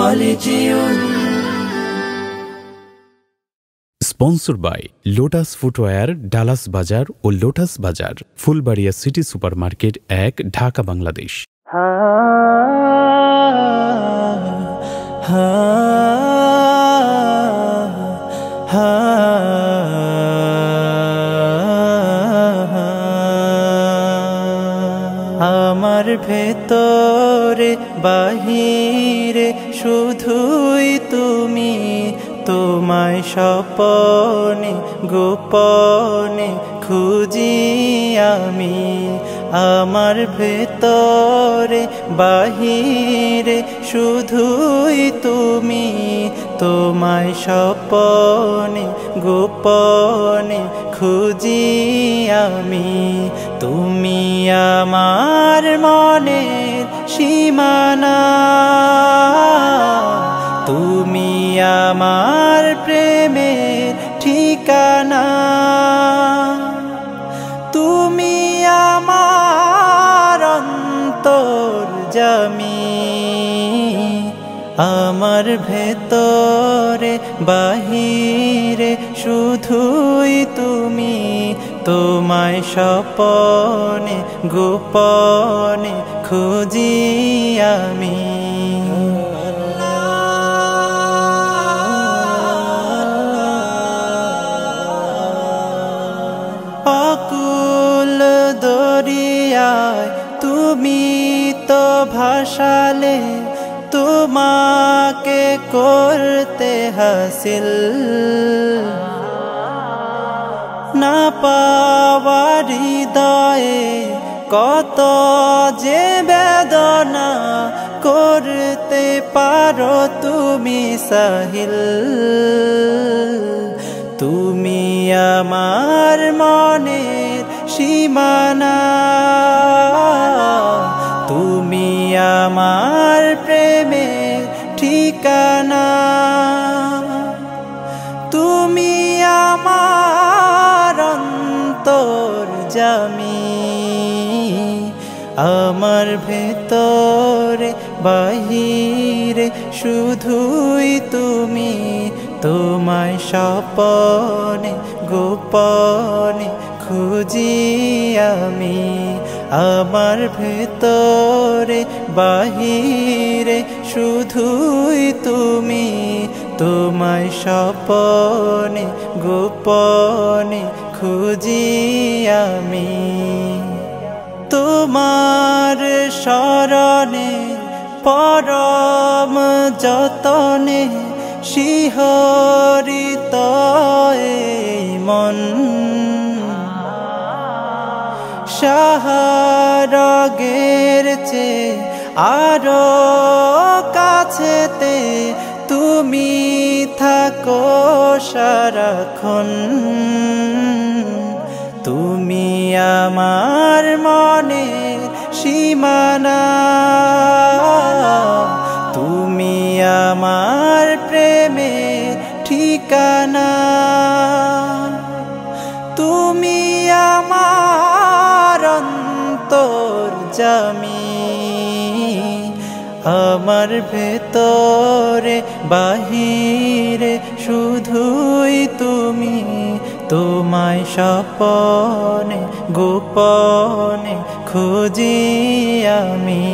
Collegium. Sponsored by Lotus Footwear, Dallas Bazaar O Lotus Bazaar, Phulbaria city supermarket 1, Dhaka, Bangladesh. আমার ভেতরে বাহিরে শুধুই তুমি, তোমায় স্বপনে গোপনে খুঁজি আমি। আমার ভেতরে বাহিরে শুধুই তুমি, তোমায় স্বপনে গোপনে খুঁজি আমি। তুমি আমার মনের সীমানা, তুমি আমার প্রেমের ঠিকানা, তুমি আমার অন্তর্যামী। আমার ভেতরে বাহিরে শুধুই তুমি, তোমায় স্বপনে গোপনে খুঁজি আমি। অকুল দরিয়ায় তুমি তো ভাসালে, তোমাকে করতে হাসিল। না পাওয়ার হৃদয়ে কত যে বেদনা, করতে পারো তুমি সাহিল। তুমি আমার মনের সীমানা, তুমি আমার প্রেমের ঠিকানা, তুমি আমার অন্তর্যামী। আমার ভেতরে বাহিরে শুধুই তুমি, তোমায় স্বপনে গোপনে খুঁজি আমি। আমার ভেতরে বাহিরে শুধুই তুমি, তোমায় স্বপনে গোপনে খুঁজি আমি। তোমার শরণে পরম যতনে শিহরিত এই মন, শাহরগের চেয়ে আরো কাছেতে তুমি থাকো সারাক্ষণ। তুমি আমার মনের সীমানা, তুমি আমার প্রেমের ঠিকানা, তুমি আমার অন্তর্যামী। আমার ভেতরে বাহিরে শুধুই তুমি, তোমায় স্বপনে গোপনে খুঁজি আমি।